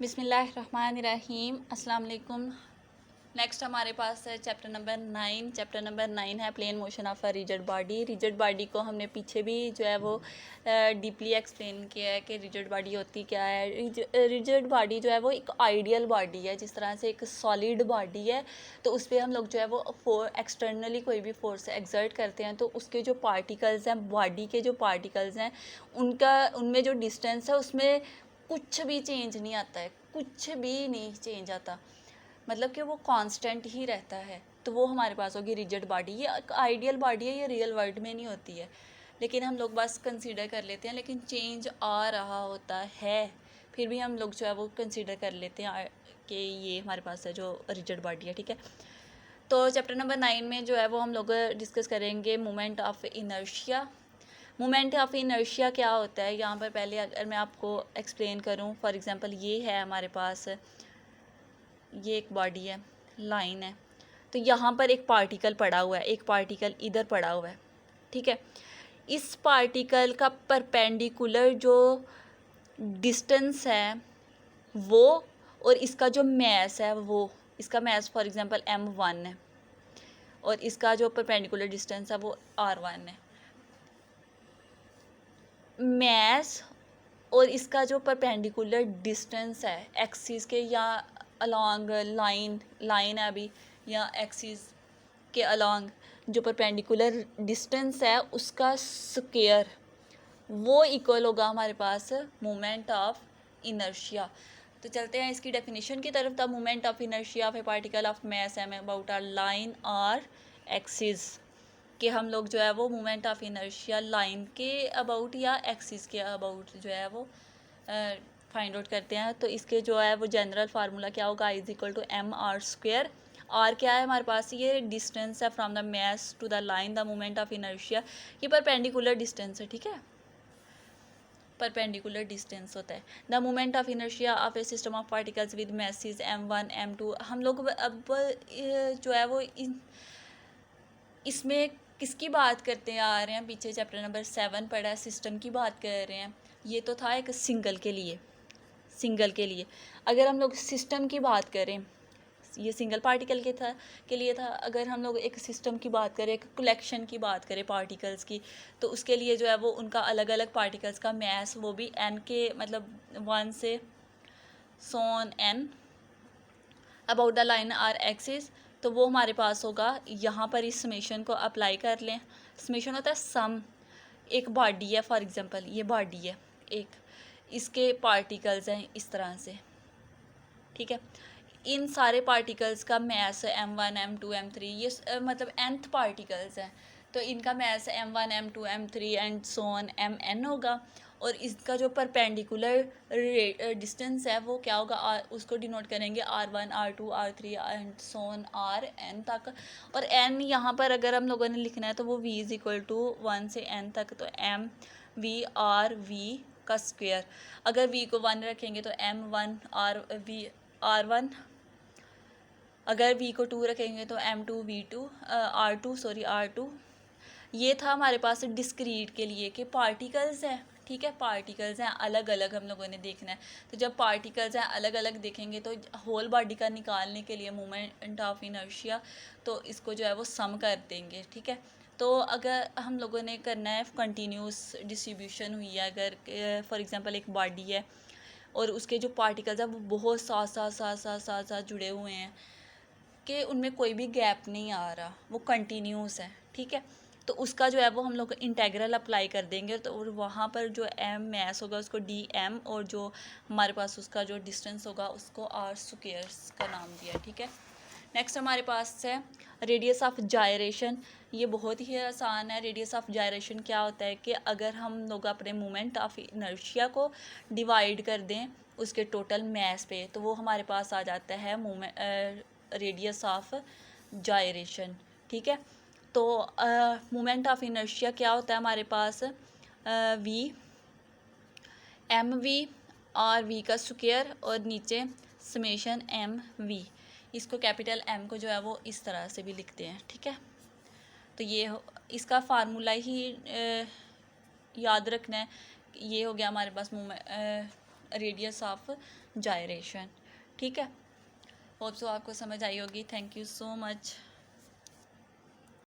बिस्मिल्लाहिर्रहमानिर्रहीम। अस्सलाम वालेकुम। नेक्स्ट हमारे पास है चैप्टर नंबर 9। चैप्टर नंबर 9 है plane motion of a rigid body. Rigid body को हमने पीछे भी जो है वो डीपली एक्सप्लेन किया है कि रिजिड बॉडी होती क्या है। रिजिड बॉडी जो है वो एक आइडियल बॉडी है। जिस तरह से एक सॉलिड बॉडी है तो उस पर हम लोग जो है वो एक्सटर्नली कोई भी फोर्स एक्सर्ट करते हैं तो उसके जो पार्टिकल्स हैं, बॉडी के जो पार्टिकल्स हैं, उनमें जो डिस्टेंस है उसमें कुछ भी चेंज नहीं आता है, कुछ भी नहीं चेंज आता, मतलब कि वो कांस्टेंट ही रहता है। तो वो हमारे पास होगी रिजिड बॉडी। ये आइडियल बॉडी है, ये रियल वर्ल्ड में नहीं होती है, लेकिन हम लोग बस कंसीडर कर लेते हैं। लेकिन चेंज आ रहा होता है, फिर भी हम लोग जो है वो कंसीडर कर लेते हैं कि ये हमारे पास है जो रिजिड बॉडी है। ठीक है, तो चैप्टर नंबर 9 में जो है वो हम लोग डिस्कस करेंगे moment of inertia. Moment of inertia क्या होता है, यहाँ पर पहले अगर मैं आपको एक्सप्लेन करूँ, फॉर एग्जांपल ये है हमारे पास, ये एक बॉडी है, लाइन है, तो यहाँ पर एक पार्टिकल पड़ा हुआ है, एक पार्टिकल इधर पड़ा हुआ है। ठीक है, इस पार्टिकल का परपेंडिकुलर जो डिस्टेंस है वो, और इसका जो मैस है वो, इसका मैस फॉर एग्जांपल m1 है और इसका जो परपेंडिकुलर डिस्टेंस है वो r1 है। मैस और इसका जो परपेंडिकुलर डिस्टेंस है एक्सिस के या अलोंग लाइन है अभी, या एक्सिस के अलोंग जो परपेंडिकुलर डिस्टेंस है उसका स्क्वायर, वो इक्वल होगा हमारे पास मोमेंट ऑफ इनर्शिया। तो चलते हैं इसकी डेफिनेशन की तरफ। The moment of inertia of a particle of mass m about a line और एक्सिस, कि हम लोग जो है वो मोमेंट ऑफ इनर्शिया लाइन के अबाउट या एक्सिस के अबाउट जो है वो फाइंड आउट करते हैं। तो इसके जो है वो जनरल फार्मूला क्या होगा, is equal to M R square. R क्या है हमारे पास, ये डिस्टेंस है from the mass to the line. The moment of inertia ये परपेंडिकुलर डिस्टेंस है। ठीक है, परपेंडिकुलर डिस्टेंस होता है। The moment of inertia of a system of particles with masses m1 m2। हम लोग अब जो है वो इसमें किसकी बात करते आ रहे हैं, पीछे चैप्टर नंबर 7 पढ़ा है, सिस्टम की बात कर रहे हैं। ये तो था एक सिंगल के लिए। अगर हम लोग सिस्टम की बात करें, ये सिंगल पार्टिकल के लिए था। अगर हम लोग एक सिस्टम की बात करें, एक कलेक्शन की बात करें पार्टिकल्स की, तो उसके लिए जो है वो उनका अलग अलग पार्टिकल्स का मैस, वो भी n के मतलब 1 से सोन n about the line or axis, तो वो हमारे पास होगा। यहाँ पर इस समेशन को अप्लाई कर लें। समेशन होता है सम, एक बॉडी है फॉर एग्जांपल, ये बॉडी है एक, इसके पार्टिकल्स हैं इस तरह से। ठीक है, इन सारे पार्टिकल्स का मैस m1 m2 m3, ये मतलब nth पार्टिकल्स हैं, तो इनका mess m1 m2 m3 and Son mn होगा। और इसका जो परपेंडिकुलर डिस्टेंस है वो क्या होगा, उसको डिनोट करेंगे r1 r2 r3 and Son rn तक। और n यहाँ पर अगर हम लोगों ने लिखना है तो वो v इज इक्वल टू 1 से n तक, तो m v r v का स्क्वायर। अगर v को 1 रखेंगे तो m1 r1, अगर v को 2 रखेंगे तो m2 v2 r2। ये था हमारे पास डिस्क्रीट के लिए कि पार्टिकल्स हैं। ठीक है, पार्टिकल्स हैं अलग अलग, हम लोगों ने देखना है। तो जब पार्टिकल्स हैं अलग अलग देखेंगे तो होल बॉडी का निकालने के लिए मोमेंट ऑफ इनर्शिया, तो इसको जो है वो सम कर देंगे। ठीक है, तो अगर हम लोगों ने करना है कंटिन्यूस डिस्ट्रीब्यूशन हुई है, अगर फॉर एग्जांपल एक बॉडी है और उसके जो पार्टिकल्स हैं वो बहुत साथ जुड़े हुए हैं, कि उनमें कोई भी गैप नहीं आ रहा, वो कंटिन्यूस है। ठीक है, तो उसका जो है वो हम लोग इंटेग्रल अप्लाई कर देंगे, तो वहाँ पर जो एम मैस होगा उसको डी एम, और जो हमारे पास उसका जो डिस्टेंस होगा उसको आर स्क्वायर्स का नाम दिया। ठीक है, नेक्स्ट हमारे पास है रेडियस ऑफ जायरेशन। ये बहुत ही आसान है। रेडियस ऑफ जायरेशन क्या होता है कि अगर हम लोग अपने मोमेंट ऑफ इनर्शिया को डिवाइड कर दें उसके टोटल मैस पे, तो वो हमारे पास आ जाता है रेडियस ऑफ जायरेशन। ठीक है, तो मोमेंट ऑफ इनर्शिया क्या होता है हमारे पास, वी एम वी और वी का स्क्वायर और नीचे समेशन एम वी। इसको कैपिटल एम को जो है वो इस तरह से भी लिखते हैं। ठीक है, तो ये इसका फार्मूला ही याद रखना है। ये हो गया हमारे पास रेडियस ऑफ जायरेशन। ठीक है, होप सो आपको समझ आई होगी। Thank you so much.